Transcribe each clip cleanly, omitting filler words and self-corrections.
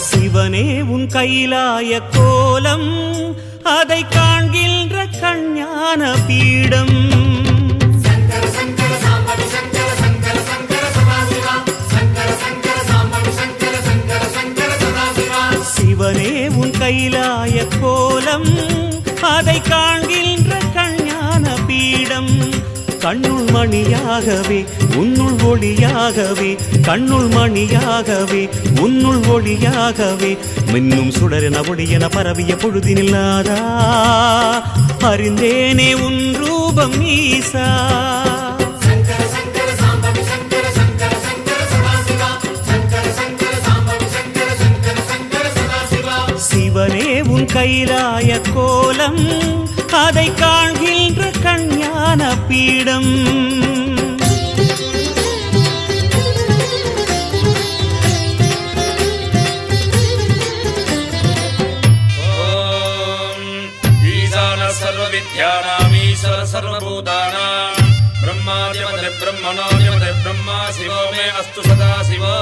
சிவனே உன் கைலாய கோலம் அதை காண்கின்ற கஞ்ஞான பீடம். சிவனே உன் கைலாய கோலம் அதை காண்கின்ற கஞ்ஞான பீடம். கண்ணுள் மணியாகவே உன்னுள் ஒளியாகவே, கண்ணுள் மணியாகவே உன்னுள் ஒளியாகவே, மின்னும் சுடரென ஒளியென பரவிய பொழுதினில்லாதா அறிந்தேனே உன் ரூபம் ஈசா. சிவனே உன் கைலாய கோலம் அதை காண்கின்ற கஞ்ஞான பீடம். सर्वविद्यानामीश्वर सर्वभूतानां ब्रह्मादिपदे ब्रह्मणोऽधिपदे ब्रह्मा शिवो मे अस्तु सदा शिवो.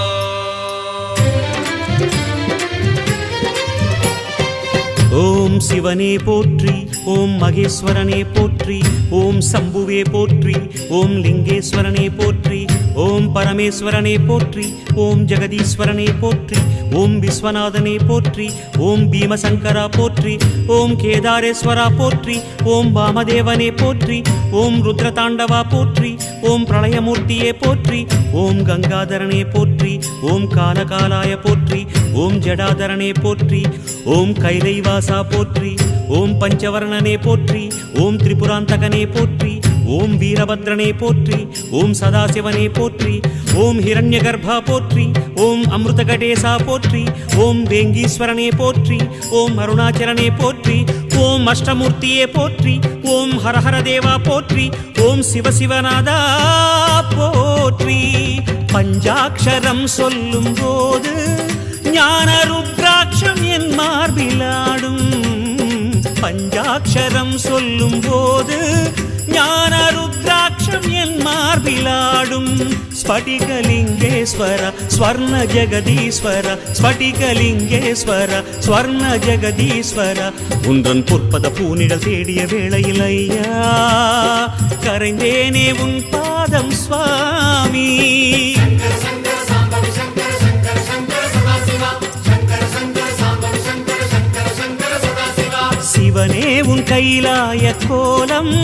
ஓம் சிவனே போற்றி, ஓம் மகேஸ்வரனே போற்றி, ஓம் சம்புவே போற்றி, ஓம் லிங்கேஸ்வரனே போற்றி, ஓம் பரமேஸ்வரனே போற்றி, ஓம் ஜெகதீஸ்வரனே போற்றி, ஓம் விஸ்வநாதனே போற்றி, ஓம் பீமசங்கரா போற்றி, ஓம் கேதாரேஸ்வரா போற்றி, ஓம் வாமதேவனே போற்றி, ஓம் ருத்ரதாண்டவா போற்றி, ஓம் பிரளயமூர்த்தியே போற்றி, ஓம் கங்காதரனே போற்றி, ஓம் காலகாலாய போற்றி, ஓம் ஜடாதரனே போற்றி, ஓம் கைலைவாசா போற்றி, ஓம் பஞ்சவர்ணனே போற்றி, ஓம் திரிபுராந்தகனே போற்றி, ஓம் வீரபத்ரனே போற்றி, ஓம் சதாசிவனே போற்றி, ஓம் ஹிரண்யகர்பா போற்றி, ஓம் அமிர்தகடேசா போற்றி, ஓம் வேங்கீஸ்வரனே போற்றி, ஓம் அருணாச்சலனே போற்றி, ஓம் அஷ்டமூர்த்தியே போற்றி, ஓம் ஹரஹர தேவா போற்றி, ஓம் சிவசிவநாதா போற்றி. பஞ்சாட்சரம் சொல்லும் போது ஞான ருத்ராட்சம் என் மார்பிலாடும். பஞ்சாட்சரம் சொல்லும் போது ஞான ருத்ராட்சம் என் மார்பிலாடும். ஸ்படிகலிங்கேஸ்வர ஸ்வர்ண ஜெகதீஸ்வர, ஸ்படிகலிங்கேஸ்வர ஸ்வர்ண ஜெகதீஸ்வர, உன்றன் பொற்பத பூனிடல் தேடிய வேளையில் ஐயா கரைந்தேனே உன் பாதம் சுவாமி. சிவனே உன் கைலாய கோலம்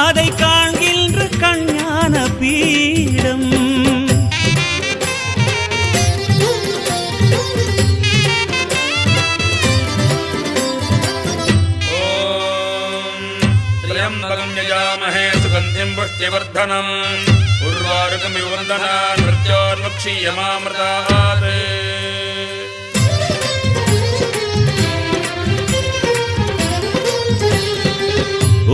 அதை காண்கின்ற கஞ்ஞான பீடம். त्र्यम्बकं यजामहे सुगन्धिं पुष्टिवर्धनम् उर्वारुकमिव वन्दनान् मृत्योर्मुक्षीयमामृतात्.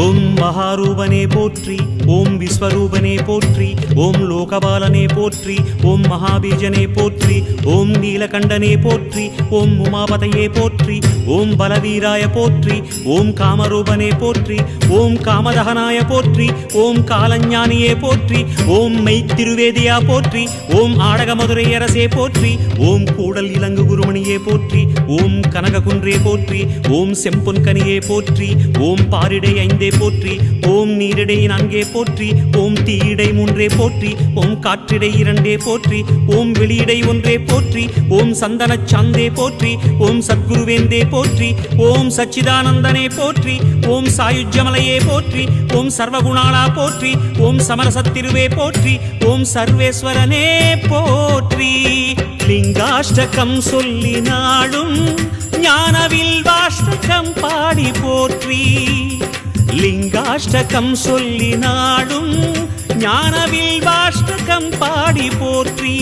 ஓம் மகாரூபனே போற்றி, ஓம் விஸ்வரூபனே போற்றி, ஓம் லோகபாலனே போற்றி, ஓம் மகாபீஜனே போற்றி, ஓம் நீலகண்டனே போற்றி, ஓம் உமாபதையே போற்றி, ஓம் பலவீராய போற்றி, ஓம் காமரூபனே போற்றி, ஓம் காமதகனாய போற்றி, ஓம் காலஞானியே போற்றி, ஓம் மெய்த்திருவேதியா போற்றி, ஓம் ஆடகமதுரை அரசே போற்றி, ஓம் கூடல் இலங்கு குருமணியே போற்றி, ஓம் கனககுன்றே போற்றி, ஓம் செம்பொன்கனியே போற்றி, ஓம் பாரிடை ஐந்தே போற்றி, ஓம் நீரிடை நான்கே போற்றி, ஓம் தீயிடை மூன்றே போற்றி, ஓம் காற்றிடை இரண்டே போற்றி, ஓம் வெளியிடை ஒன்றே போற்றி, ஓம் சந்தன சாந்தே போற்றி, ஓம் சத்குருவேந்தே போற்றி, ஓம் சச்சிதானந்தனே போற்றி, ஓம் சாயுஜ்யமலையே போற்றி, ஓம் சர்வகுணாளா போற்றி, ஓம் சமரசத்திருவே போற்றி, ஓம் சர்வேஸ்வரனே போற்றி. லிங்கா லிங்காஷ்டகம் சொல்லி நாடும் ஞானவில் வாஷ்டகம் பாடி போற்றி. லிங்காஷ்டகம் சொல்லி நாடும் ஞானவில் வாஷ்டகம் பாடி போற்றி.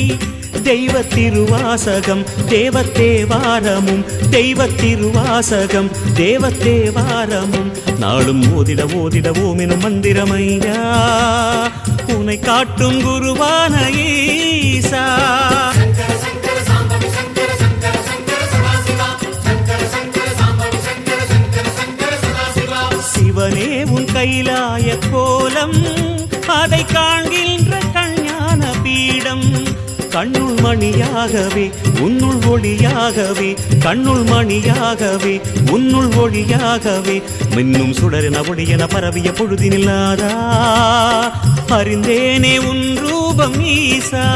தெய்வ திருவாசகம் தேவத்தேவாரமும் தெய்வ திருவாசகம் தேவத்தேவாரமும் நாளும் ஓதிட ஓதிட ஓமெனும் மந்திரமையா உனை காட்டும் குருவான ஈசா. சிவனே உன் கைலாய கோலம் அதை காண்கின்ற கஞான பீடம். கண்ணுள் மணியாகவே உன்னுள் ஒளியாகவே கண்ணுள் மணியாகவே உன்னுள் ஒளியாகவே மின்னும் சுடரென ஒளியென பரவிய பொழுதினில்லாதா அறிந்தேனே உன் ரூபம் ஈசா.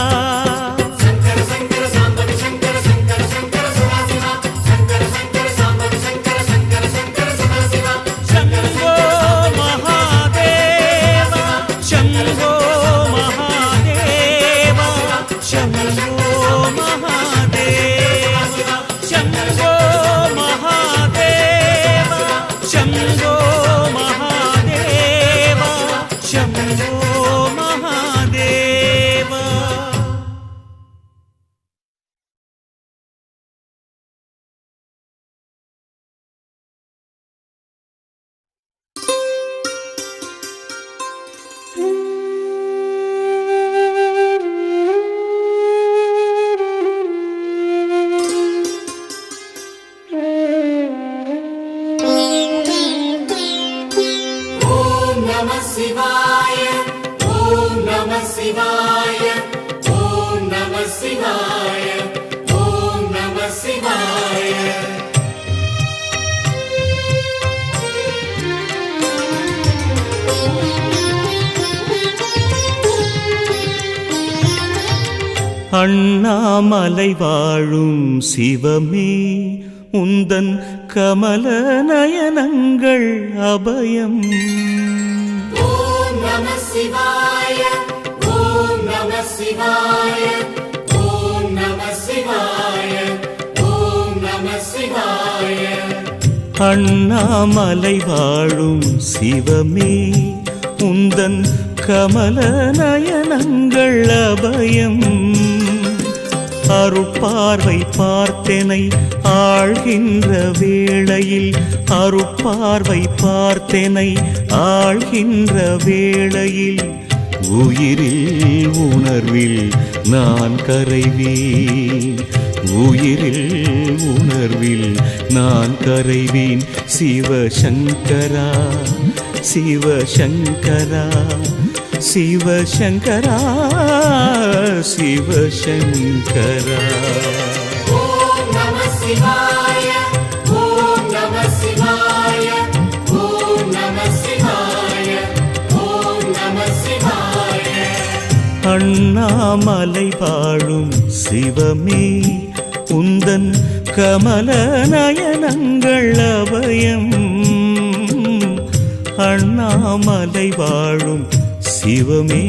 அண்ணாமலை வாழும் சிவமே உந்தன் கமல நயனங்கள் அபயம். ஓம் நம சிவாய ஓம் நம சிவாய ஓம் நம சிவாய ஓம் நம சிவாய. அண்ணாமலை வாழும் சிவமே உந்தன் கமல நயனங்கள் அபயம். அருட்பார்வை பார்த்தனை ஆழ்கின்ற வேளையில் அருட்பார்வை பார்த்தனை ஆழ்கின்ற வேளையில் உயிரில் உணர்வில் நான் கரைவேன் உயிரில் உணர்வில் நான் கரைவேன். சிவசங்கரா சிவசங்கரா சிவசங்கரா சிவசங்கரா. ஓம் நம சிவாய ஓம் நம சிவாய ஓம் நம சிவாய ஓம் நம சிவாய. அண்ணாமலை வாழும் சிவமே உந்தன் கமல நயனங்கள் அபயம். அண்ணாமலை வாழும் சிவமே.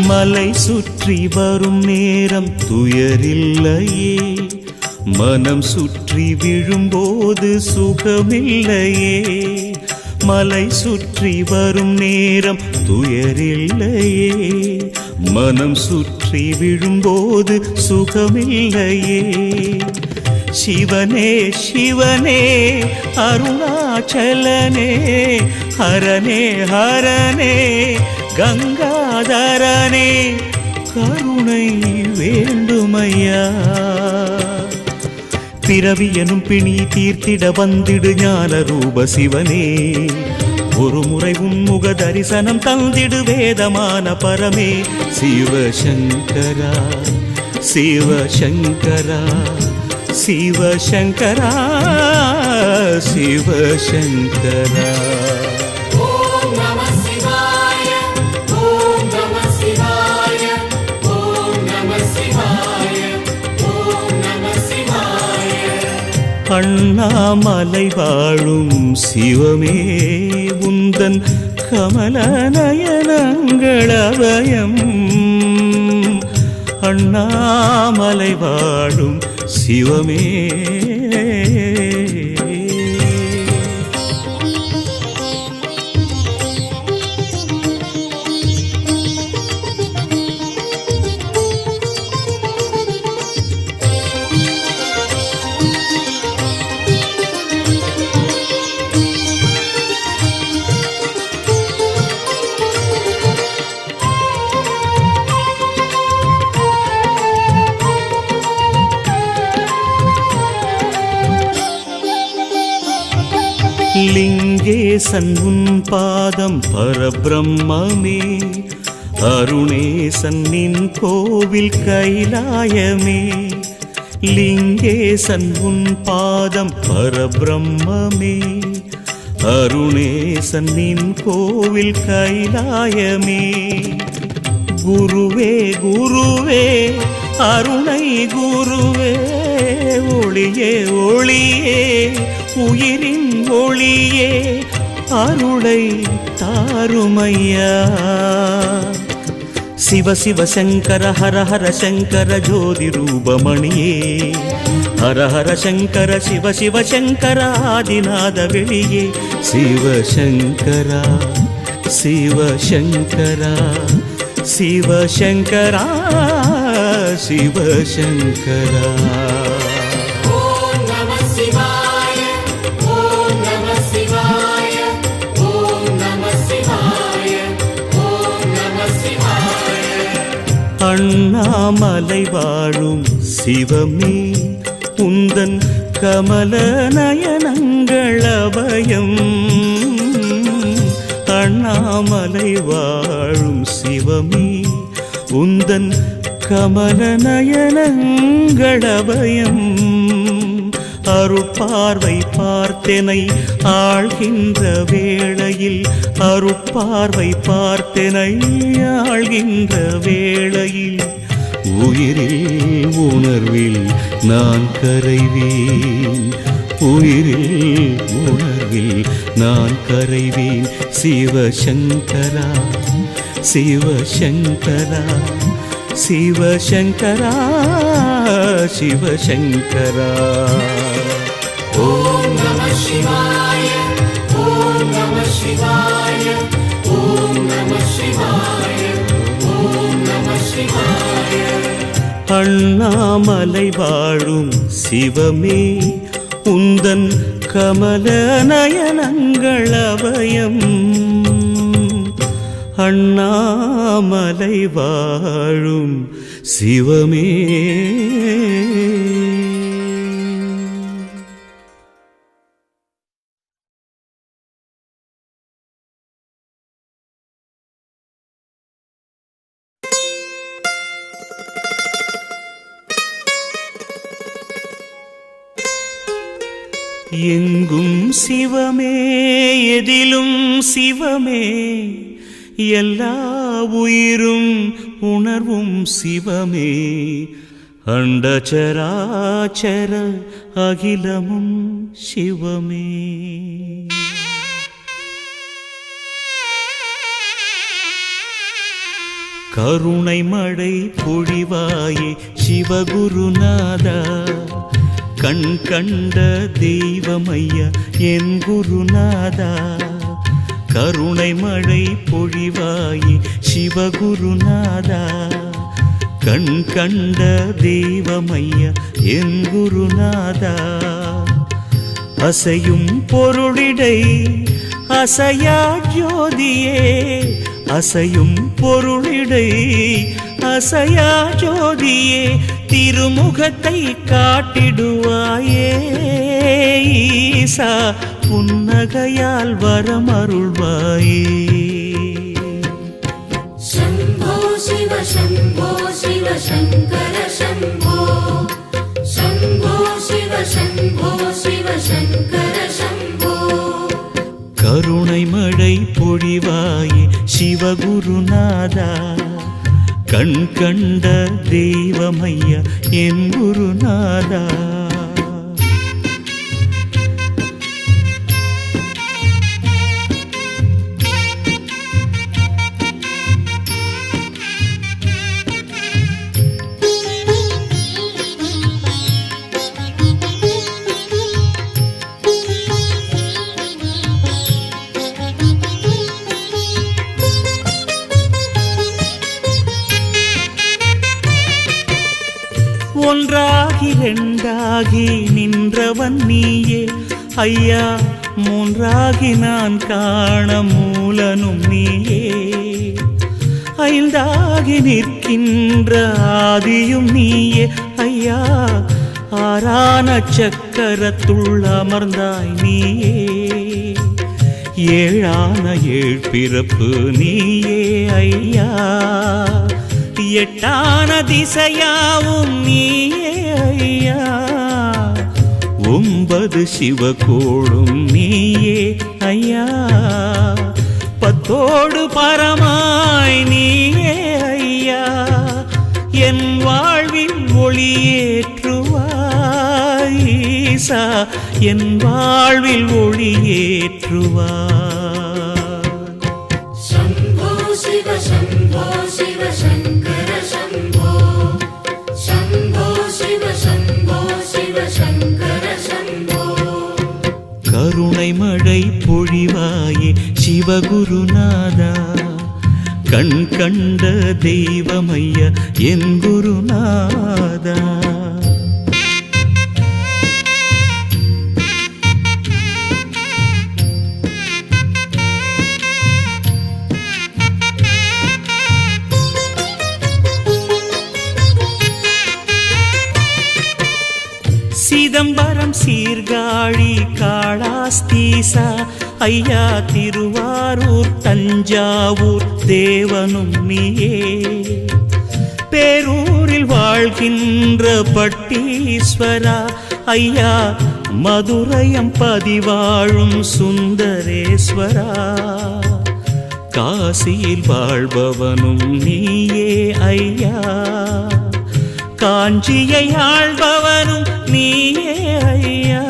மலை சுற்றி வரும் நேரம் துயரில்லையே மனம் சுற்றி விழும்போது சுகமில்லையே. மலை சுற்றி வரும் நேரம் துயரில்லையே மனம் சுற்றி விழும்போது சுகமில்லையே. சிவனே சிவனே அருணாச்சலனே ஹரனே ஹரனே கங்காதரனே கருணை வேண்டுமையா. பிறவி எனும் பிணி தீர்த்திட வந்திடு ஞான ரூப சிவனே ஒரு முறை உன்முக தரிசனம் தந்திடு வேதமான பரமே சிவசங்கரா சிவசங்கரா சிவசங்கரா சிவசங்கரா. ஓம் நம சிவாய ஓம் நம சிவாய ஓம் நம சிவாய ஓம் நம சிவாய. அண்ணாமலை வாழும் சிவமே உந்தன் கமலநயனங்களபயம். அண்ணாமலை வாழும் சிவமே லிங்கேசன் உன் பாதம் பரபிரம்மே. அருணேசன் நின் கோவில் கைலாயமே. லிங்கேசன் உன் பாதம் பரபிரம்மே. அருணேசன் நின் கோவில் கைலாயமே. குருவே குருவே அருணை குருவே ஒளியே ஒளியே உயிரின் ஒளியே அருளை தாருமையா. சிவ சிவ சங்கர ஹர ஹர சங்கர ஜோதி ரூபமணியே. ஹர ஹர சங்கர சிவ சிவ சங்கர ஆதிநாத வெளியே. சிவசங்கரா சிவசங்கரா சிவசங்கரா சிவசங்கரா. ஓம் நம சிவாய ஓம் நம சிவாய ஓம் நம சிவாய ஓம் நம சிவாய. அண்ணாமலை வாழும் சிவமே உந்தன் கமலநயனங்களபயம். அண்ணாமலை வாழும் சிவமே உந்தன் கமலநயனங்களபயம். அருட்பார்வை பார்த்தெனை ஆழ்கின்ற வேளையில். அருட்பார்வை பார்த்தெனை ஆழ்கின்ற வேளையில். உயிரில் உணர்வில் நான் கரைவேன். உயிரில் உணர்வில் நான் கரைவேன். சிவசங்கரா சிவசங்கரா சிவசங்கரா சிவசங்கரா. ஓம் நம சிவாய ஓம் நம சிவாய ஓம் நம சிவாய ஓம் நம சிவாய. அண்ணாமலை வாழும் சிவமே உந்தன் கமலநயனங்களபயம். அண்ணாமலை வாழும் சிவமே. எங்கும் சிவமே எதிலும் சிவமே. எல்லா உயிரும் உணர்வும் சிவமே. அண்டசராச்சர அகிலமும் சிவமே. கருணை மழை பொழிவாயே சிவகுருநாதா. கண் கண்ட தெய்வமையா என் குருநாதா. கருணை மழை பொழிவாயே சிவகுருநாதா. கண் கண்ட தெய்வமையா என் குருநாதா. அசையும் பொருளிடை அசையா ஜோதியே. அசையும் பொருளிடை அசையா ஜோதியே. திருமுகத்தை காட்டிடுவாயே ஈசா புன்னகையால் வரமருள்வாயே. शम्भो शिव शम्भो शिव शङ्कर शम्भो शम्भो शिव शम्भो शिव शङ्कर शम्भो கருணை மழை பொழிவாயே சிவகுருநாதா, கண் கண்ட தெய்வமையா என் குருநாதா. ஒன்றாகி இரண்டாகி நின்றவன் நீயே ஐயா, மூன்றாகி நான் காண மூலனும் நீயே. ஐந்தாகி நிற்கின்ற ஆதியும் நீயே ஐயா, ஆறான சக்கரத்துள் அமர்ந்தாய் நீயே. ஏழான ஏழ்பிறப்பு நீயே ஐயா, எட்டான திசையாவும் நீயே ஐயா. 9 சிவகோளும் நீயே ஐயா, 10ஓடு பரமாய் நீயே ஐயா. என் வாழ்வில் ஒளியேற்றுவாய் ஈசா, என் வாழ்வில் ஒளியேற்றுவாய். शम्भो शिव शम्भो शिव शङ्कर शम्भो शम्भो शिव शम्भो शिव शङ्कर शम्भो கருணை மழை பொழிவாயே சிவகுருநாதா, கண் கண்ட தெய்வமையா என் குருநாதா. சிதம்பரம் சீர்காழி காளாஸ்தீசா ஐயா, திருவாரூர் தஞ்சாவூர் தேவனும் நீயே. பேரூரில் வாழ்கின்ற பட்டீஸ்வரா ஐயா, மதுரையம் பதிவாழும் சுந்தரேஸ்வரா. காசியில் வாழ்பவனும் நீயே ஐயா, காஞ்சியை ஆள்பவனும் நீயே ஐயா.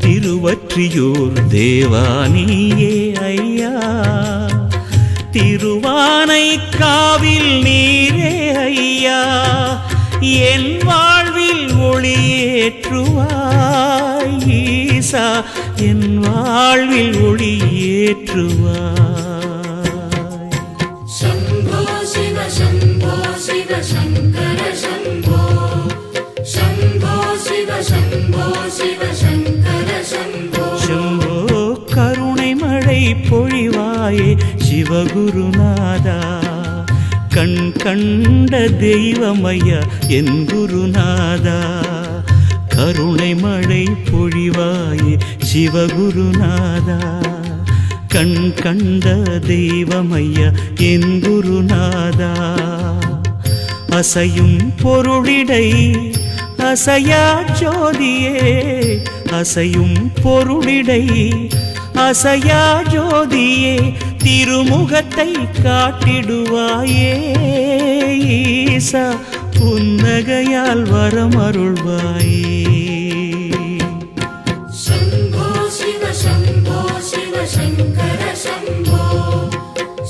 திருவற்றியூர் தேவா நீயே ஐயா, திருவானைக்காவில் நீரே ஐயா. என் வாழ்வில் ஒளியேற்றுவாய் ஈசா, என் வாழ்வில் ஒளியேற்றுவாய். शम्भो शिव शम्भो शिव शङ्कर शम्भो शम्भो शिव शम्भो शिव शङ्कर शम्भो शम्भो கருணை மழை பொழிவாயே சிவகுருநாதா, கண் கண்ட தெய்வமையா என் குருநாதா. கருணை மழை பொழிவாயே சிவகுருநாதா, கண் கண்ட தெய்வமையா என் குருநாதா. அசையும் பொருளிடை அசையா ஜோதியே, அசையும் பொருளிடை அசையா ஜோதியே. திருமுகத்தை காட்டிடுவாயே ஈசா, புன்னகையால் வரமருள்வாயே. शम्भो शिव शम्भो शिव शङ्कर शम्भो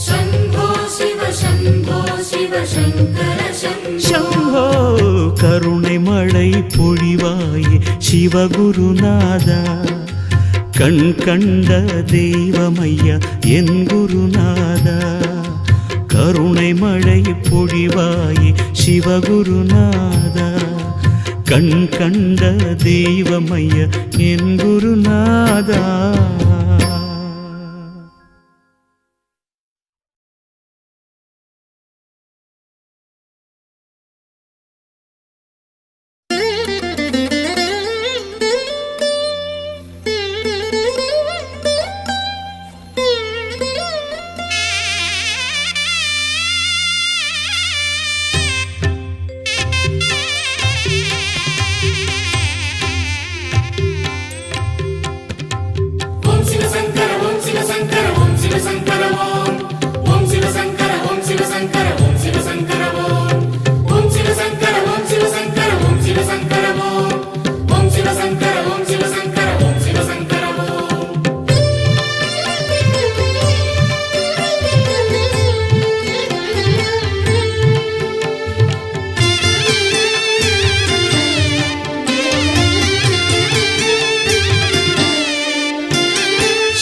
शम्भो शिव शम्भो शिव शङ्कर शम्भो शम्भो கருணை மழை பொழிவாயே சிவகுருநாதா, கண் கண்ட தெய்வமையா என் குருநாதா. கருணை மழை பொழிவாயே சிவகுருநாதா, கண் கண்ட தெய்வமையா என் குருநாதா.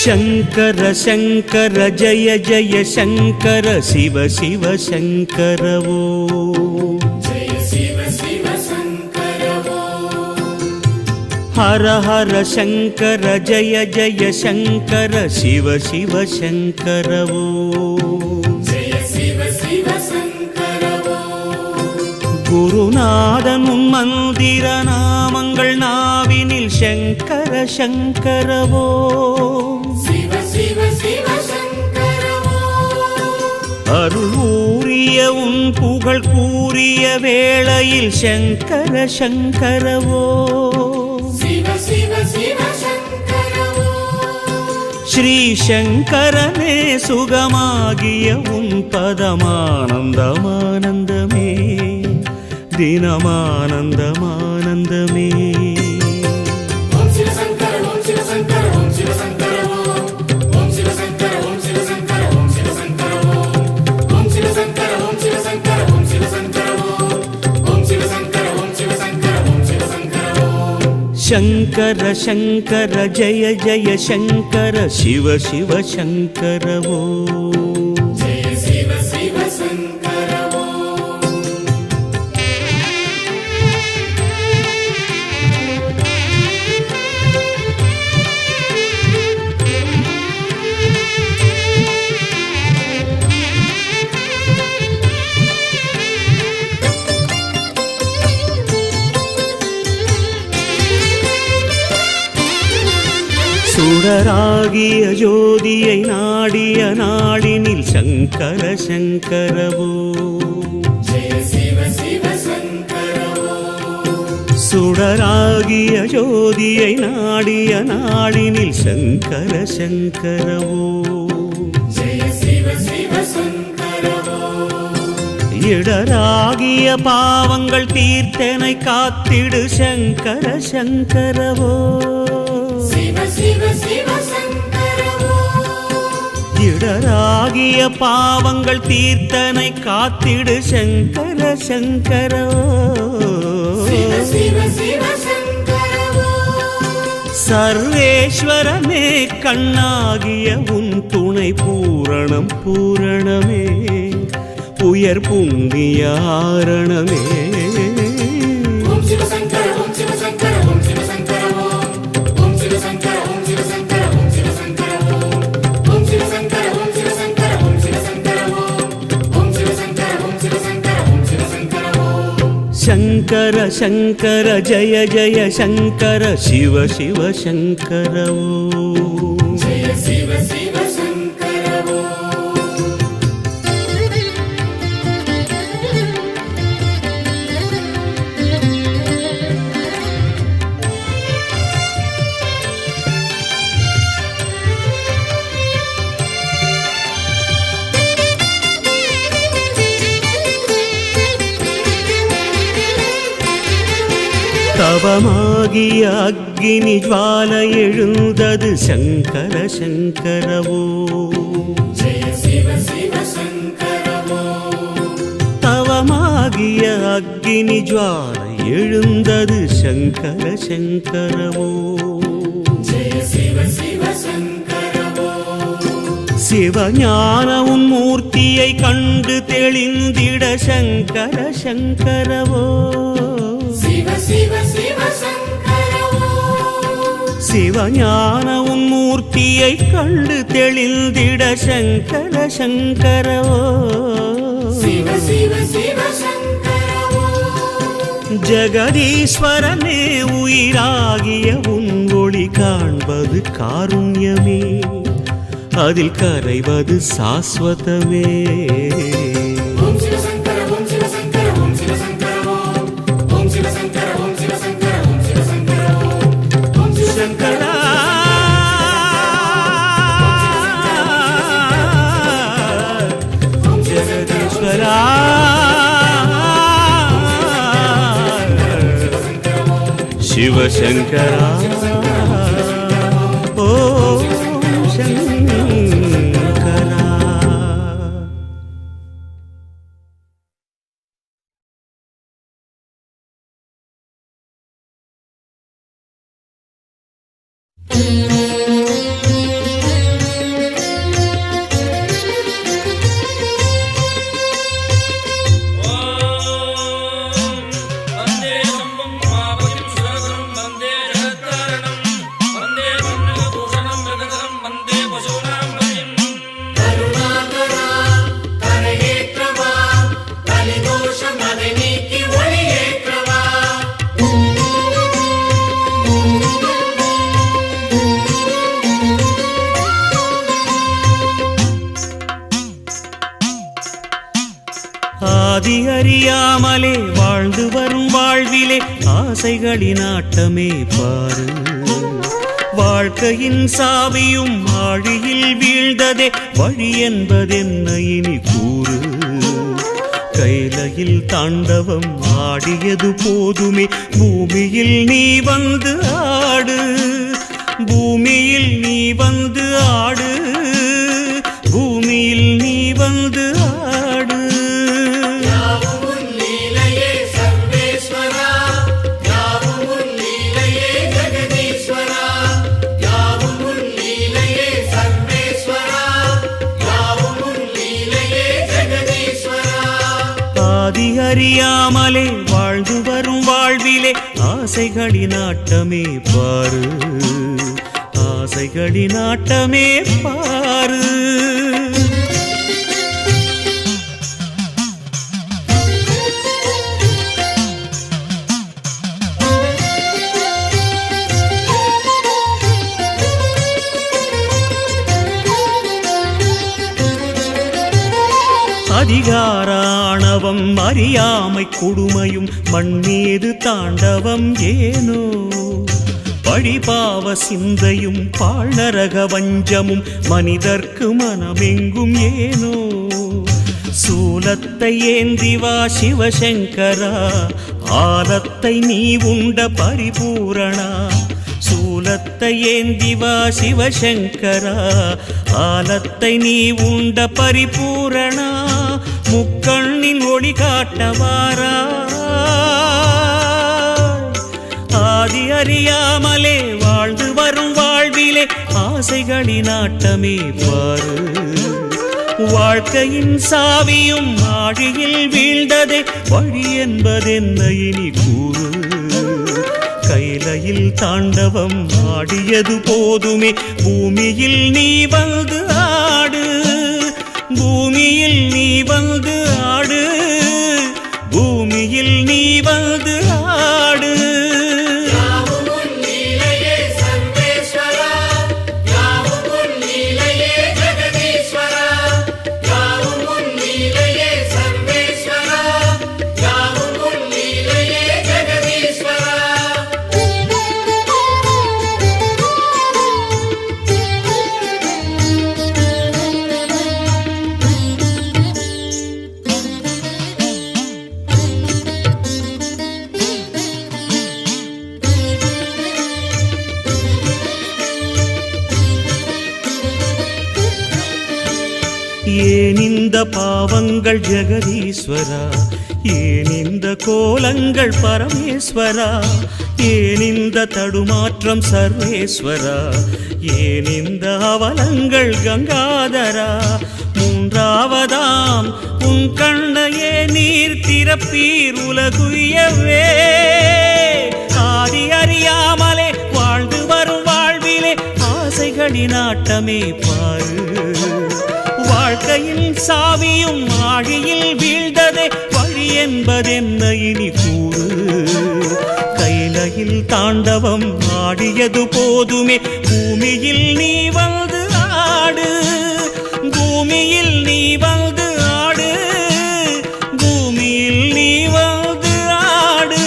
शङ्कर शङ्कर जय जय शङ्कर शिव शिव शङ्कर वो जय शिव शिव शङ्कर वो हर हर शङ्कर जय जय शङ्कर शिव शिव शङ्कर वो जय शिव शिव शङ्कर वो குருநாதன் உன் மந்திர நாமங்கள் நாவினில் சங்கர சங்கரவோ शिव शिव शिव शङ्कर वो அருள் ஊறிய உன் புகழ் கூறிய வேளையில் சங்கர சங்கரவோ शिव शिव शिव शङ्कर वो ஸ்ரீ சங்கரனே சுகமாகிய உன் பதமானந்தமானந்தமே தினமானந்தமானந்தமே ॐ शिव शङ्कर ॐ शिव शङ्कर ॐ शिव शङ्कर ॐ शिव शङ्कर ॐ शिव शङ्कर ॐ शिव शङ्कर ॐ शिव शङ्कर ॐ शिव शङ्कर ॐ शिव शङ्कर ॐ शिव शङ्कर ॐ शिव शङ्कर ॐ शिव शङ्कर शङ्कर शङ्कर जय जय शङ्कर शिव शिव शङ्कर वो जय शिव शिव शङ्कर वो சுடராகிய ஜோதியை நாடிய நாடினில் சங்கர சங்கரவோ जय शिव शिव शङ्कर वो சுடராகிய ஜோதியை நாடிய நாடினில் சங்கர சங்கரவோ जय शिव शिव शङ्कर वो இடராகிய பாவங்கள் தீர்த்தனை காத்திடு சங்கர சங்கரவோ शिव शिव शिव शङ्कर वो இடராகிய பாவங்கள் தீர்த்தனை காத்திடு சங்கர சங்கரவோ शिव शिव शिव शङ्कर वो சர்வேஸ்வரனே கண்ணாகிய உன் துணை பூரணம் பூரணமே உயர் புண்ணியாரணமே ॐ शिव शङ्कर ॐ शिव शङ्कर ॐ शिव शङ्कर ॐ शिव शङ्कर ॐ शिव शङ्कर ॐ शिव शङ्कर ॐ शिव शङ्कर ॐ शिव शङ्कर ॐ शिव शङ्कर ॐ शिव शङ्कर ॐ शिव शङ्कर ॐ शिव शङ्कर शङ्कर शङ्कर जय जय शङ्कर शिव शिव शङ्कर वो जय शिव शिव शङ्कर वो தவமாகிய அக்னி ஜுவால எழுந்தது சங்கர சங்கரவோ जय शिव शिव शङ्कर वो தவமாகிய அக்னி ஜுவால எழுந்தது சங்கர சங்கரவோ जय शिव शिव शङ्कर वो சிவஞான உன் மூர்த்தியை கண்டு தெளிந்திட சங்கர சங்கரவோ शिव शिव शिव शङ्कर वो சிவஞான உன் மூர்த்தியை கண்டு தெளிந்திட சங்கர சங்கரவோ शिव शिव शिव शङ्कर वो ஜகதீஸ்வரனே உயிராகிய உன் ஒளி காண்பது காருண்யமே அதில் கரைவது சாஸ்வதமே ॐ शिव शङ्कर ॐ शिव शङ्कर ॐ शिव शङ्कर ॐ शिव शङ्कर ॐ शिव शङ्कर ॐ शिव शङ्कर ॐ शिव शङ्कर சங்கரா ஜெகதீஸ்வரா சிவசங்கரா ஓம் சங்கரா. ஆதி அறியாமலே வாழ்ந்து வரும் வாழ்விலே ஆசைகளின் ஆட்டமே பாரு. வாழ்க்கையின் சாவியும் ஆழியில் வீழ்ந்ததே வழி என்பதென்ன இனி கூறு. கைலையில் தாண்டவம் ஆடியது போதுமே பூமியில் நீ வந்து ஆடு. பூமியில் நீ வந்து ஆடு. பூமியில் நீ வந்து ஆடு. ஆதி அறியாமலே வாழ்ந்து வரும் வாழ்விலே ஆசைகளின் ஆட்டமே பாரு. ஆசைகளின் ஆட்டமே பாரு. அதிகாராணவம் அறியாமை கொடுமையும் மண்ணீது தாண்டவம் ஏனோ. பழிபாவ சிந்தையும் பாழ்நரக வஞ்சமும் மனிதர்க்கு மனமெங்கும் ஏனோ. சூலத்தை ஏந்திவா சிவசங்கரா ஆலத்தை நீ உண்ட பரிபூரணா. சூலத்தை ஏந்திவா சிவசங்கரா ஆலத்தை நீ உண்ட பரிபூரணா. முக்கண்ணின் ஒளி காட்டவாரா. ஆதி அறியாமலே வாழ்ந்து வரும் வாழ்விலே ஆசைகளின் ஆட்டமே பாரு. வாழ்க்கையின் சாவியும் ஆழியில் வீழ்ந்ததே வழி என்பதென்ன இனி கூறு. கைலையில் தாண்டவம் ஆடியது போதுமே பூமியில் நீ வந்து ஆடு. பூமியில் நீ வந்து ஆடு. பூமியில் நீ வந்து ஆடு. ஏன் இந்த பாவங்கள் ஜெகதீஸ்வரா. ஏன் இந்த கோலங்கள் பரமேஸ்வரா. ஏன் இந்த தடுமாற்றம் சர்வேஸ்வரா. ஏன் இந்த அவலங்கள் கங்காதரா. மூன்றாவதாம் உன் கண்ணையே நீர் திறப்பீர் உலகுயவே. ஆதி அறியாமலே வாழ்ந்து வரும் வாழ்விலே ஆசைகளின் ஆட்டமே பாரு. வாழ்க்கையின் சாவியும் ஆழியில் வீழ்ந்ததே வழி என்பதென்ன இனி கூறு. கைலையில் தாண்டவம் ஆடியது போதுமே பூமியில் நீ வந்து ஆடு. பூமியில் நீ வந்து ஆடு. பூமியில் நீ வந்து ஆடு.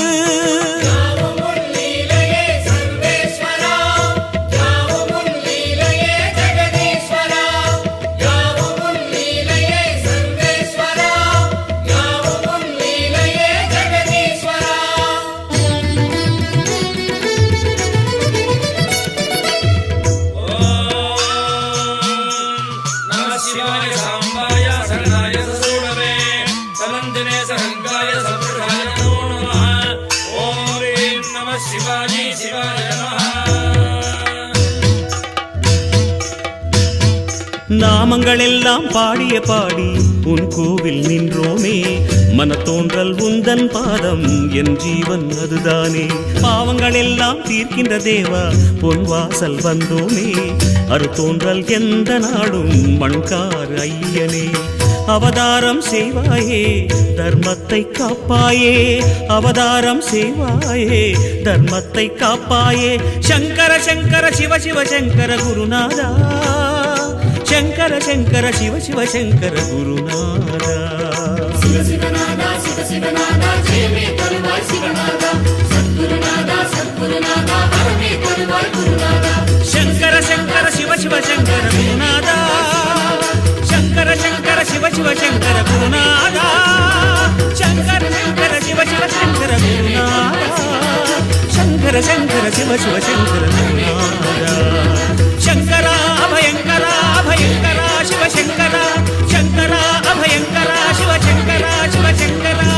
நாமங்கள் எல்லாம் பாடிய பாடி உன் கோவில் நின்றோமே. மனத்தோன்றல் உந்தன் பாதம் என் ஜீவன் அதுதானே. பாவங்கள் எல்லாம் தீர்க்கின்ற தேவா பொன் வாசல் வந்தோமே. அறுத்தோன்றல் எந்த நாடும் மண்கார் ஐயனே. அவதாரம் செய்வாயே தர்மத்தை காப்பாயே. அவதாரம் செய்வாயே தர்மத்தை காப்பாயே. சங்கர சங்கர சிவ சிவ சங்கர குருநாதா. சங்கர சங்கர சிவ சிவ சங்கர குருநாதா. சிவநாதா சிவ சிவநாதா ஜெயமே தருவாய் சிவநாதா சத்குருநாதா சத்குருநாதா ஹரமே தருவாய் குருநாதா சங்கர சங்கர சிவ சிவ சங்கர குருநாதா சங்கர சங்கர சிவ சிவ சங்கர குருநாதா சங்கர சங்கர சிவ சிவ சங்கர குருநாதா சங்கர சங்கர சிவ சிவ சங்கர குருநாதா சங்கரா அபயங்கரா அபயங்கரா சிவ சங்கரா சங்கரா அபயங்கரா சிவ சங்கரா சிவ சங்கரா.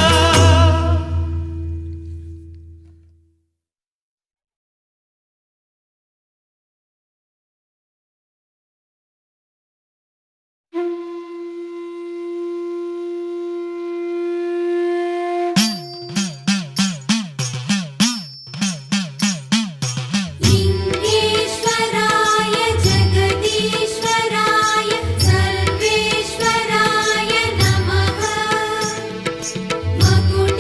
लिङ्गेश्वराय जगदीश्वराय सर्वेश्वराय नमः मकुटेश्वराय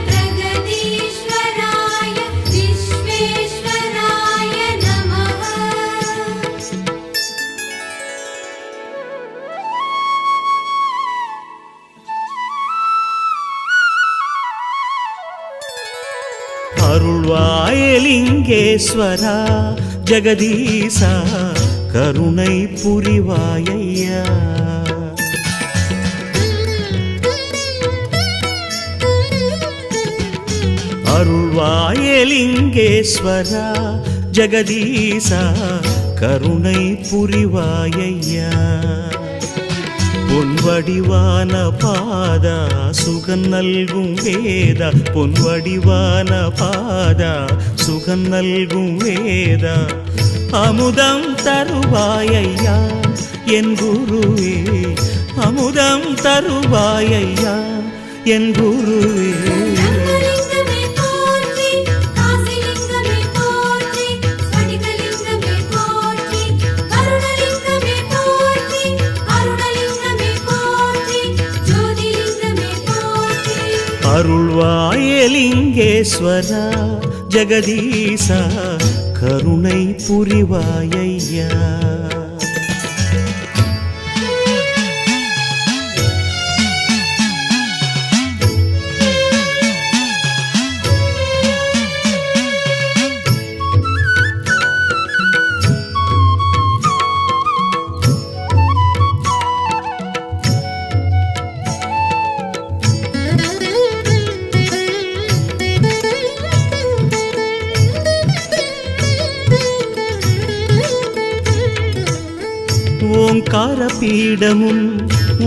प्रगदीश्वराय विश्वेश्वराय नमः அருள்வாயலிங்கேஸ்வரா ஜெகதீசா கருணை புரிவாயையா. அருள்வாயலிங்கேஸ்வரா ஜெகதீசா கருணை புரிவாயையா. பொன்வடிவான பாதா சுகன் நல்கும் வேதா பொன்வடிவான பாதா சுகன் நல்கும் வேதா அமுதம் தருவாயையா என் குருவே அமுதம் தருவாயையா என் குருவே. ब्रह्मलिङ्गमे पोट्रि कासिलिङ्गमे पोट्रि स्फटिकलिङ्गमे पोट्रि करुणलिङ्गमे पोट्रि अरुणलिङ्गमे पोट्रि ज्योतिलिङ्गमे पोट्रि அருள்வாயலிங்கேஸ்வரா ஜெகதீசா கருணை புரிவாயையா. ஓங்கார பீடமும்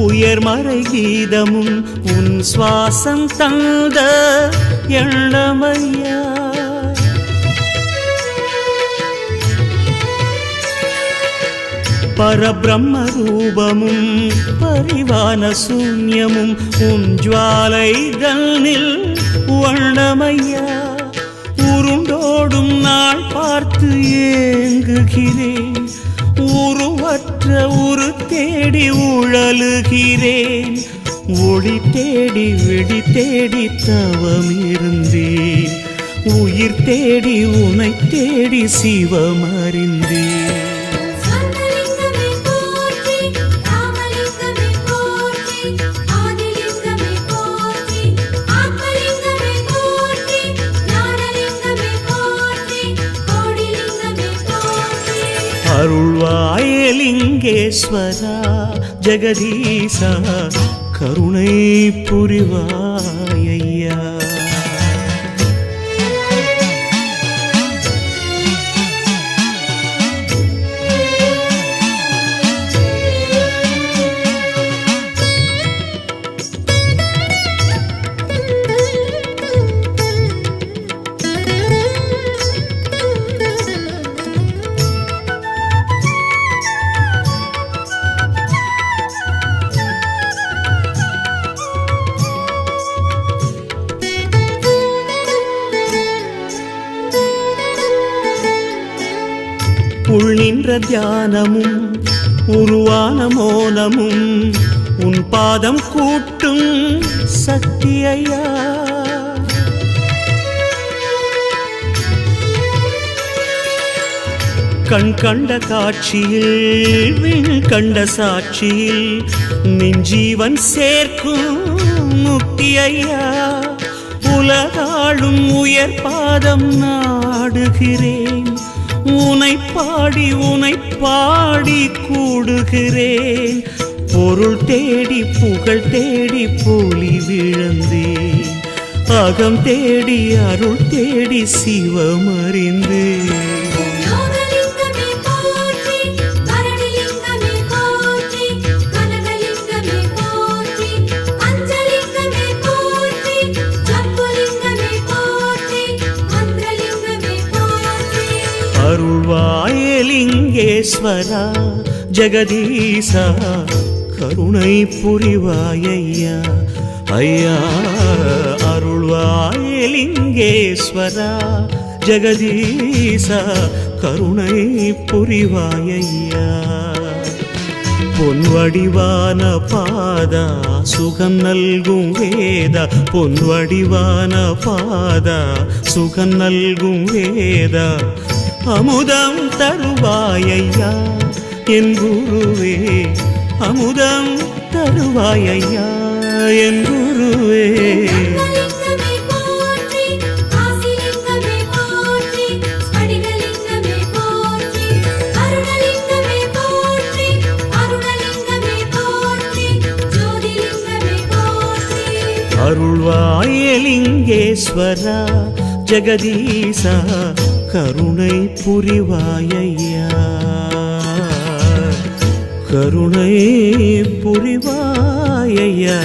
உயர்மறை கீதமும் உன் சுவாசம் தந்த எண்ணமையா. பரபிரம்ம ரூபமும் பரிவான சூன்யமும் உன் ஜுவாலைதனில் வண்ணமையா. உருண்டோடும் நாள் பார்த்து ஏங்குகிறேன் உருவற்ற உரு தேடி உழலுகிறேன் ஒளி தேடி வெடி தேடி தவம் இருந்தேன் உயிர் தேடி உனை தேடி சிவமறிந்தேன். स्वर्णलिङ्गमे पोट्रि रामलिङ्गमे पोट्रि आदिलिङ्गमे पोट्रि आत्मलिङ्गमे पोट्रि ज्ञानलिङ्गमे पोट्रि कोडिलिङ्गमे पोट्रि அருள்வாயலிங்கேஸ்வரா ஜெகதீசா கருணை புரிவாயையா. உள் நின்ற தியானமும் உருவான மோனமும் உன் பாதம் கூட்டும் சக்தியையா. கண் கண்ட காட்சியில் விண் கண்ட சாட்சியில் நெஞ்சீவன் சேர்க்கும் முக்தி ஐயா உலகாளும் உயர் பாதம் நாடுகிறேன் உனை பாடி கூடுகிறேன் பொருள் தேடி புகழ் தேடி போலி விழுந்தேன் அகம் தேடி அருள் தேடி சிவமறிந்தேன் யோகலிங்கமே போற்றி கரணிலிங்கமே போற்றி கனகலிங்கமே போற்றி அஞ்சலிங்கமே போற்றி ஜம்புலிங்கமே போற்றி மந்திரலிங்கமே போற்றி அருள்வாயலிங்கேஸ்வரா ஜெகதீசா கருணை புரிவாயையா ஐயா அருள்வாயலிங்கேஸ்வரா ஜெகதீசா கருணை புரிவாயையா பொன்வடிவான பாதா சுகம் நல்கும் வேதா பொன்வடிவான பாதா சுகம் நல்கும் வேதா அமுதம் தருவாயையா என் குருவே அமுதம் தருவாயையா என் குருவே லிங்கமே போற்றி காசிலிங்கமே போற்றி ஸ்படிகலிங்கமே போற்றி அருணலிங்கமே போற்றி அருணலிங்கமே போற்றி ஜோதிலிங்கமே போற்றி அருள்வாயலிங்கேஸ்வரா ஜெகதீசா கருணை புரிவாயையா கருணை புரிவாயையா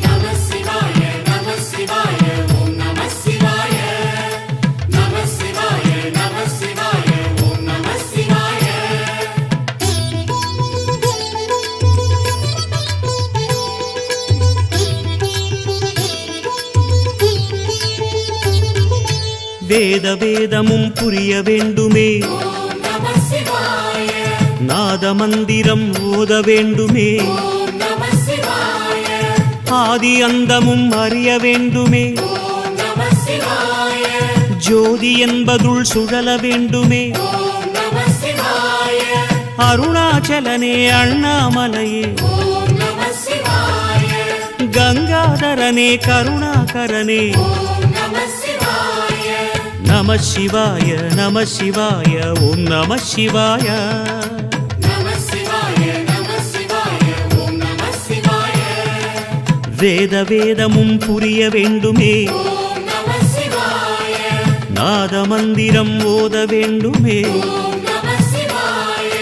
நமः சிவாய நமः சிவாய ஓம் நமः சிவாய நமः சிவாய நமः சிவாய ஓம் நமः சிவாய வேத வேதமும் புரிய வேண்டுமே ஓம் நமः சிவாய நாத மந்திரம் ஓத வேண்டுமே ஓம் நமः சிவாய ஆதி அந்தமும் அறிய வேண்டுமே ஓம் நமः சிவாய ஜோதி என்பதுள் சுழல வேண்டுமே ஓம் நமः சிவாய அருணாச்சலனே அண்ணாமலையே ஓம் நமः சிவாய கங்காதரனே கருணாகரனே ஓம் நமः சிவாய நம சிவாய நம சிவாய ஓம் நம சிவாய நமः சிவாய நமः சிவாய ஓம் நமः சிவாய வேத வேதமும் புரிய வேண்டுமே ஓம் நமः சிவாய நாத மந்திரம் ஓத வேண்டுமே ஓம் நமः சிவாய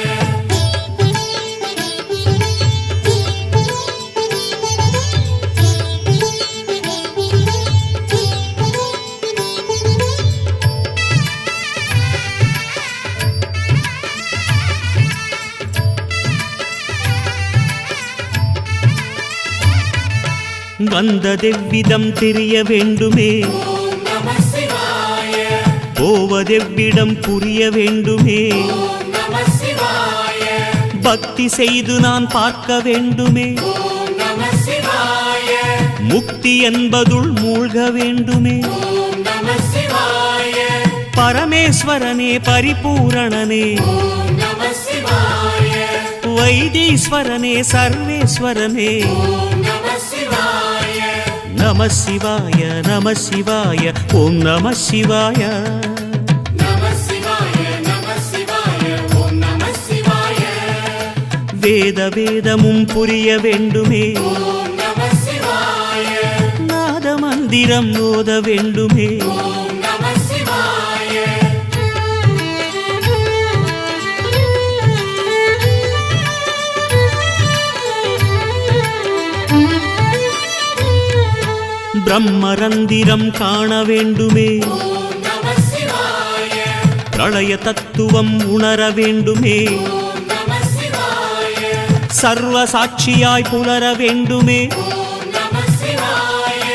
வந்ததெவ்விதம் தெரிய வேண்டுமே ஓம் நமः சிவாய போவதெவ்விடம் புரிய வேண்டுமே ஓம் நமः சிவாய பக்தி செய்து நான் பார்க்க வேண்டுமே ஓம் நமः சிவாய முக்தி என்பதுள் மூழ்க வேண்டுமே ஓம் நமः சிவாய பரமேஸ்வரனே பரிபூரணனே ஓம் நமः சிவாய வைத்தீஸ்வரனே சர்வேஸ்வரனே ஓம் நமः சிவாய நம சிவாய நம சிவாய ஓம் நம சிவாய நமः சிவாய நமः சிவாய ஓம் நமः சிவாய வேத வேதமும் புரிய வேண்டுமே ஓம் நமः சிவாய நாத மந்திரம் ஓத வேண்டுமே ஓம் நமः சிவாய பிரம்மரந்திரம் காண வேண்டுமே, ஓம் நம சிவாய பிரளய தத்துவம் உணர வேண்டுமே, ஓம் நம சிவாய சர்வ சாட்சியாய் புலர வேண்டுமே, ஓம் நம சிவாய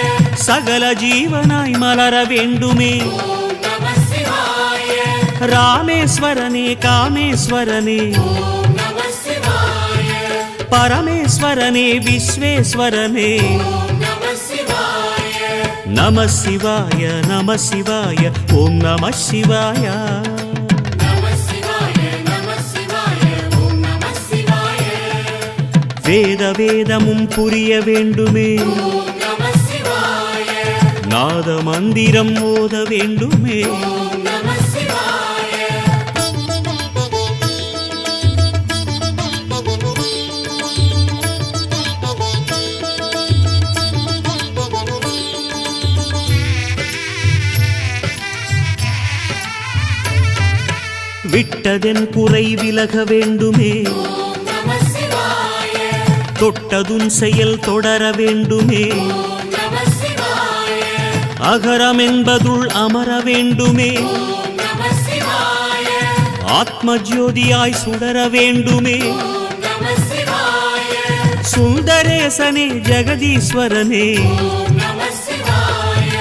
சகல ஜீவனாய் மலர வேண்டுமே. ஓம் நம சிவாய ராமேஸ்வரனே காமேஸ்வரனே ஓம் நம சிவாய பரமேஸ்வரனே விஸ்வேஸ்வரனே ஓம் நம சிவாய நம சிவாய நம சிவாய ஓம் நம சிவாய. நம சிவாய நம சிவாய ஓம் நம சிவாய வேத வேதமும் புரிய வேண்டுமே, ஓம் நம சிவாய நாத மந்திரம் ஓத வேண்டுமே. ஓம் நம சிவாய விட்டதென் குறை விலக வேண்டுமே, ஓம் நம சிவாய தொட்டதுன் செயல் தொடர வேண்டுமே, ஓம் நம சிவாய அகரம் என்பதுள் அமர வேண்டுமே, ஓம் நம சிவாய ஆத்ம ஜோதியாய் சுடர வேண்டுமே. ஓம் நம சிவாய சுந்தரேசனே ஜெகதீஸ்வரனே ஓம் நம சிவாய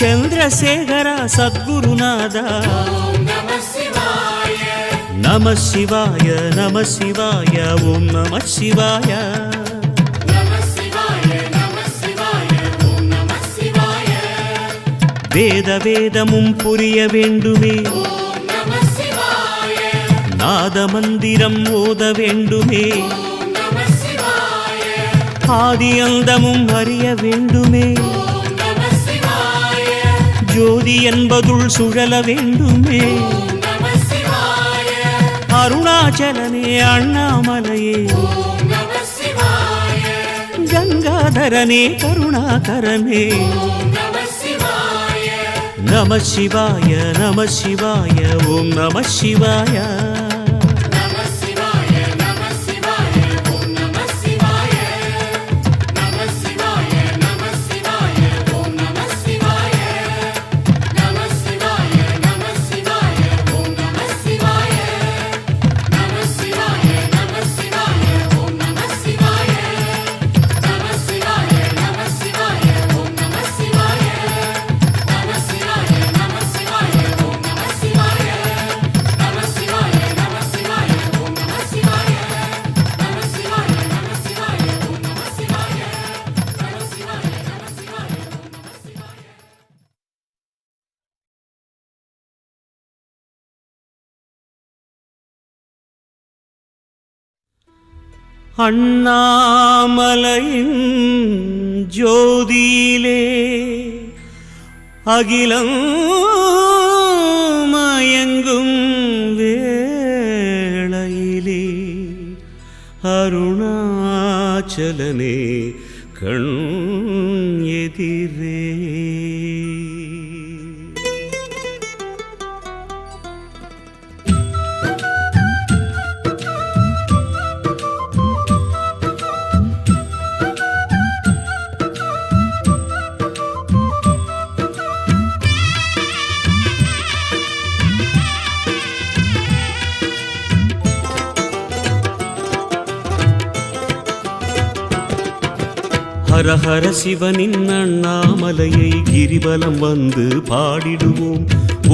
சந்திரசேகரா சத்குருநாதா ஓம் நம சிவாய நம சிவாய நம சிவாய ஓம் நம சிவாய. நம சிவாய நம சிவாய ஓம் நம சிவாய வேத வேதமும் புரிய வேண்டுமே, ஓம் நம சிவாய நாத மந்திரம் ஓத வேண்டுமே, ஓம் நம சிவாய ஆதி அந்தமும் அறிய வேண்டுமே, ஓம் நம சிவாய ஜோதி என்பதுள் சுழல வேண்டுமே. ஓம் நம சிவாய அருணாச்சலனே அண்ணாமலையே ஓம் நம சிவாய கங்காதரனே கருணாகரனே ஓம் நம சிவாய நம சிவாய நம சிவாய ஓம் நம சிவாய. நம சிவாய நம சிவாய ஓம் நம சிவாய நம சிவாய நம சிவாய ஓம் நம சிவாய நம சிவாய நம சிவாய ஓம் நம சிவாய நம சிவாய நம சிவாய ஓம் நம சிவாய நம சிவாய நம சிவாய ஓம் நம சிவாய நம சிவாய நம சிவாய ஓம் நம சிவாய நம சிவாய நம சிவாய ஓம் நம சிவாய நம சிவாய நம சிவாய ஓம் நம சிவாய நம சிவாய நம சிவாய ஓம் நம சிவாய. அண்ணாமலையின் ஜோதியிலே அகிலம் மயங்கும் வேளையிலே அருணாச்சலனே கண் எதிரே. ஹர ஹர சிவனின் அண்ணாமலையை கிரிவலம் வந்து பாடிடுவோம்.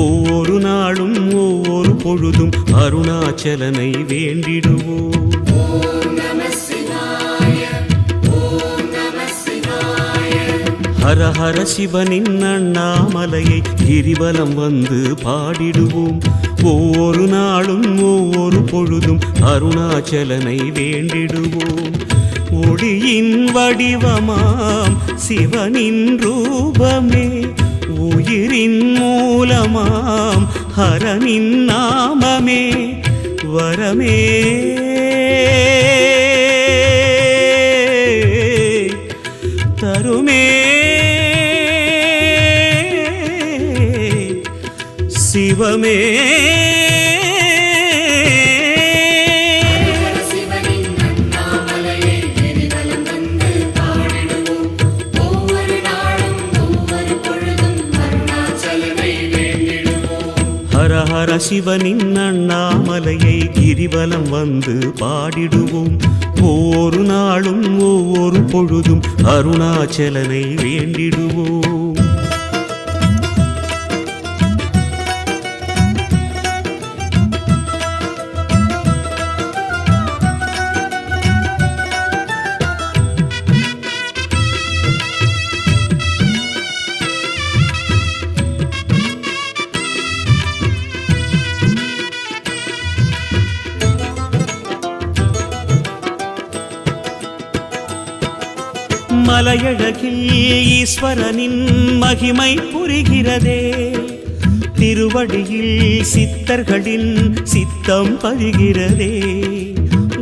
ஒவ்வொரு நாளும் ஒவ்வொரு பொழுதும் அருணாச்சலனை வேண்டிடுவோம். ஓம் நம சிவாய ஓம் நம சிவாய ஹர ஹர சிவனின் அண்ணாமலையை கிரிவலம் வந்து பாடிடுவோம். ஒவ்வொரு நாளும் ஒவ்வொரு பொழுதும் அருணாச்சலனை வேண்டிடுவோம். ஒளியின் வடிவமாம் சிவனின் ரூபமே, உயிரின் மூலமாம் ஹரனின் நாமமே, வரமே தருமே சிவமே. சிவனின் அண்ணாமலையை கிரிவலம் வந்து பாடிடுவோம். ஒவ்வொரு நாளும் சிவனின் அண்ணாமலையை கிரிவலம் வந்து பாடிடுவோம். ஒவ்வொரு நாளும் ஒவ்வொரு பொழுதும் அருணாச்சலனை வேண்டிடுவோம். மலையழகில் ஈஸ்வரனின் மகிமை புரிகிறதே. திருவடியில் சித்தர்களின் சித்தம் பதிகிறதே.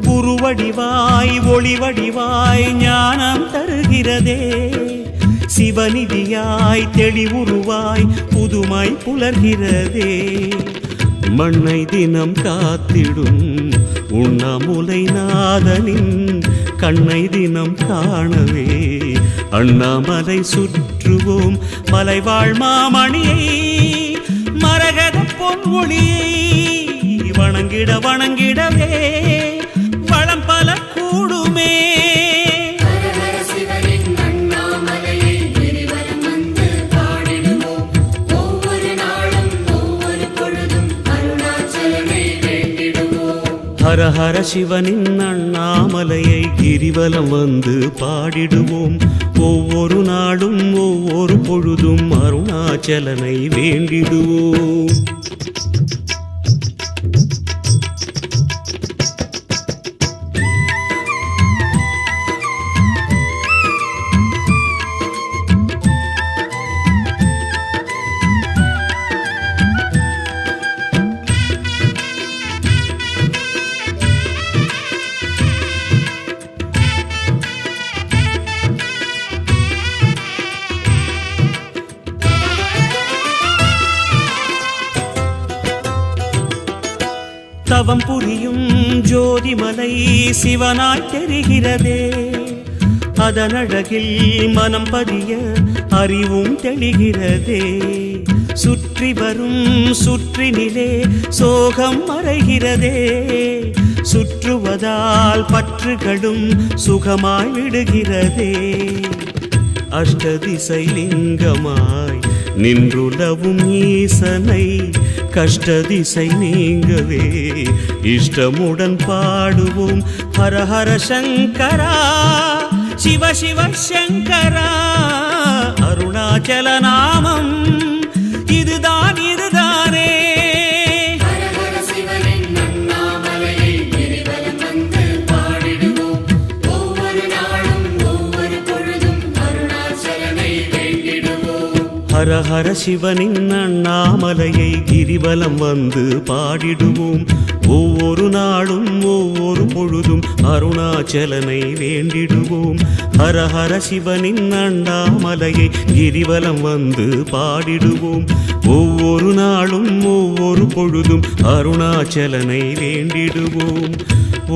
குருவடிவாய் ஒளிவடிவாய் ஞானம் தருகிறதே. சிவநிதியாய் தெளிவுருவாய் புதுமை புலர்கிறதே. மண்ணை தினம் காத்திடும் உண்ணாமுலை நாதனின் கண்ணை தினம் காணவே அண்ணாமலை சுற்றுவோம். மலைவாழ் மாமணியை மரகத பொன்மொழியை வணங்கிட வணங்கிடவே வளம் பல கூடுமே. ஹர ஹர சிவனின் அண்ணாமலையை கிரிவலம் வந்து பாடிடுவோம். ஒவ்வொரு நாளும் ஒவ்வொரு பொழுதும் அருணாச்சலனை வேண்டிடுவோம். தவம் புரியும் ஜோதிமலை சிவனாய் தெரிகிறதே. அதனழகில் மனம் பதிய அறிவும் தெளிகிறதே. சுற்றி வரும் சுற்றினிலே சோகம் மறைகிறதே. சுற்றுவதால் பற்றுகளும் சுகமாய் விடுகிறதே. அஷ்டதிசை லிங்கமாய் நின்றுலவும் ஈசனை கஷ்டதிசை நீங்கவே இஷ்டமுடன் பாடுவோம். ஹர ஹர சங்கரா சிவ சிவ சங்கரா. அருணாச்சல நாமம் இதுதான் இதுதானே. ஹர ஹர சிவனின் அண்ணாமலையை கிரிவலம் வந்து பாடிடுவோம். ஒவ்வொரு நாளும் ஒவ்வொரு பொழுதும் அருணாச்சலனை வேண்டிடுவோம். ஹர ஹர சிவனின் அண்ணாமலையை கிரிவலம் வந்து பாடிடுவோம். ஒவ்வொரு நாளும் ஒவ்வொரு பொழுதும் அருணாச்சலனை வேண்டிடுவோம்.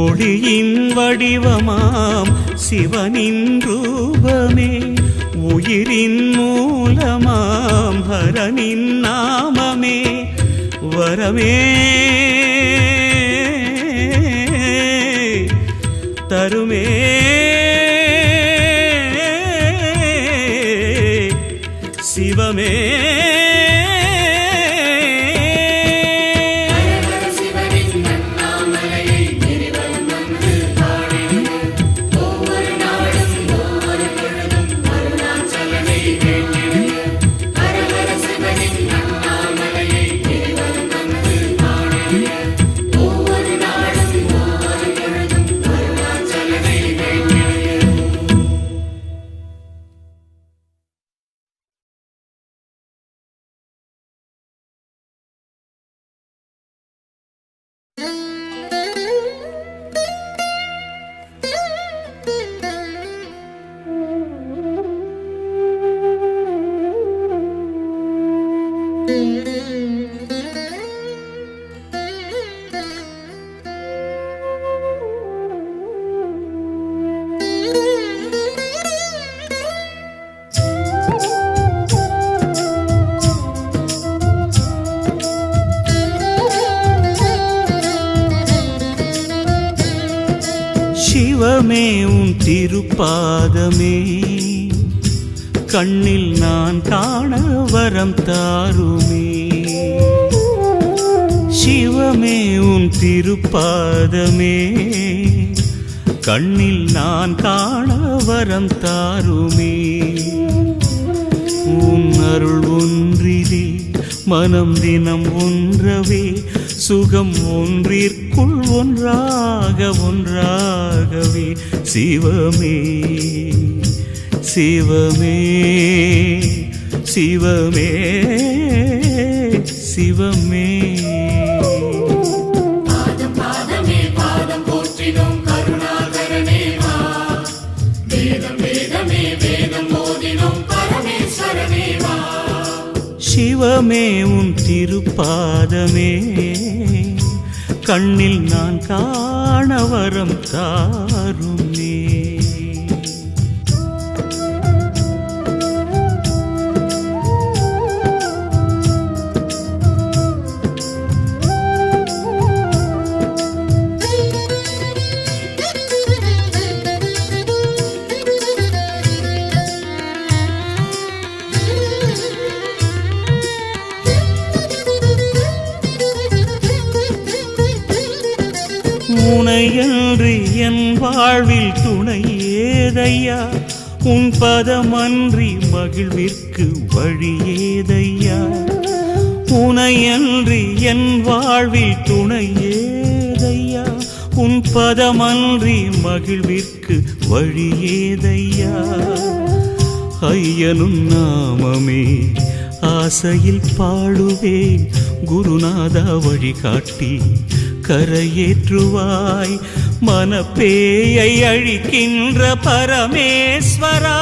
ஒளியின் வடிவமாம் சிவனின் ரூபமே உயிரின் மூலமாம் ஹரனின் நாமமே வரமே தருமே. சிவமே சிவமே உன் திருப்பாதமே கண்ணில் நான் காண வரம் தாருமே. சிவமே உன் திருப்பாதமே கண்ணில் நான் காண வரம் தாருமே. உன் அருள் ஒன்றிலே மனம் தினம் ஒன்றவே சுகம் ஒன்றிற்குள் ஒன்றாகவே சிவமே சிவமே சிவமே சிவமே. பாதம் பாதமே பாதம் போற்றினோம் கருணாகரனே வா. வேதம் வேதமே வேதம் ஓதினோம் பரமேஸ்வரனே வா. சிவமே உன் திருப்பாதமே கண்ணில் நான் காண வரம் தாருமே. உனையன்றி என் வாழ்வில் துணை ஏதையா, உன் பதமன்றி மகிழ்விற்கு வழி ஏதையா. உனையன்றி என் வாழ்வில் துணை ஏதையா, உன் பதமன்றி மகிழ்விற்கு வழி ஏதையா. ஐயனும் நாமமே ஆசையில் பாடுவேன், குருநாதா வழிகாட்டி கரையேற்றுவாய். மனப்பேயை அழிக்கின்ற பரமேஸ்வரா,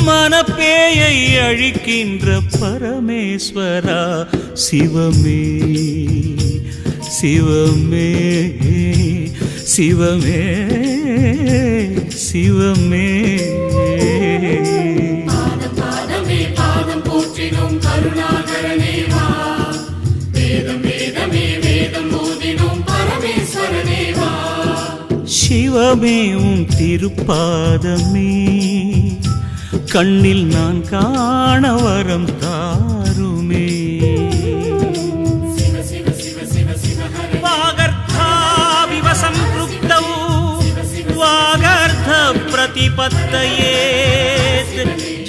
மனப்பேயை அழிக்கின்ற பரமேஸ்வரா. சிவமே சிவமே சிவமே சிவமே. பாதம் பாதமே பாதம் போற்றினோம் கருணாகரனே வா. வேதம் வேதமே வேதம் ஓதினோம் பரமேஸ்வரனே வா. சிவமே உன் திருப்பாதமே கண்ணில் நான் காண வரம் தாருமே. சிவ சிவ சிவ சிவ சிவ ஹரே. வாகர்த்தாவிவ சம்ப்ருக்தௌ வாகர்த்த பிரதிபத்தயே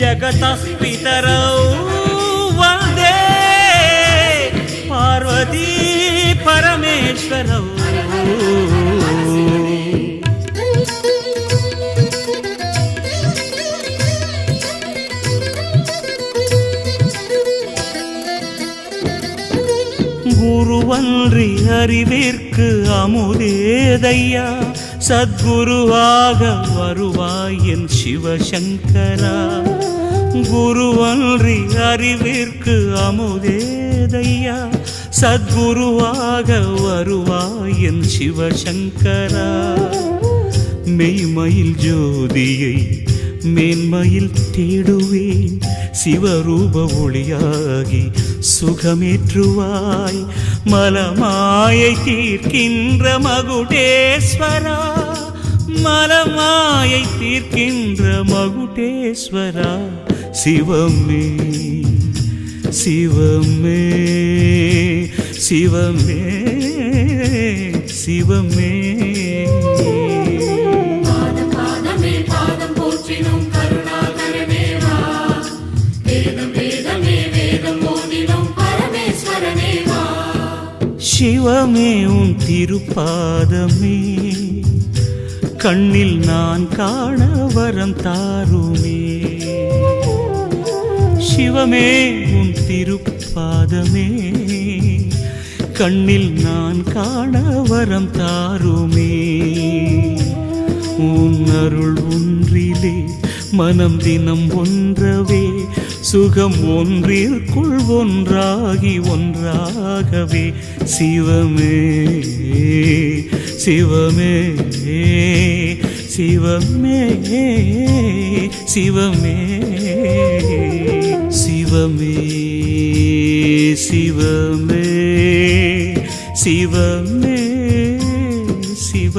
ஜகதः பிதரௌ வந்தே பார்வதி பரமேஸ்வரௌ. குருவன்றி அறிவிற்கு அமுதேதையா, சத்குருவாக வருவாய் என் சிவசங்கரா. குருவன்றி அறிவிற்கு அமுதேதையா, சத்குருவாக வருவாய் என் சிவசங்கரா. மெய்மயில் ஜோதியை மேன்மையில் தேடுவேன், சிவரூப ஒளியாகி சுகமேற்றுவாய். மலமாயை தீர்க்கின்ற மகுடேஸ்வரா, மலமாயை தீர்க்கின்ற மகுடேஸ்வரா. சிவமே சிவமே சிவமே சிவமே. பாதம் பாதமே பாதம் போற்றினோம் கருணாகரனே வா. வேதம் வேதமே வேதம் ஓதினோம் பரமேஸ்வரனே வா. சிவமே உன் திருப்பாதமே கண்ணில் நான் காண வரம் தாருமே. சிவமே உன் திருப்பாதமே கண்ணில் நான் காண வரம் தாருமே. உன் அருள் ஒன்றிலே மனம் தினம் ஒன்றவே சுகம் ஒன்றிற்குள் ஒன்றாகவே. சிவமே சிவமே சிவமே சிவமே சிவமே சிவமே சிவமே சிவமே.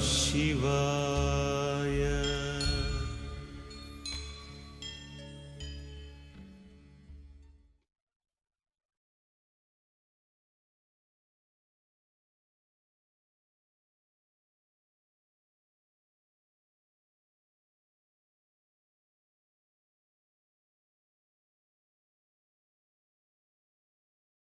சிவாய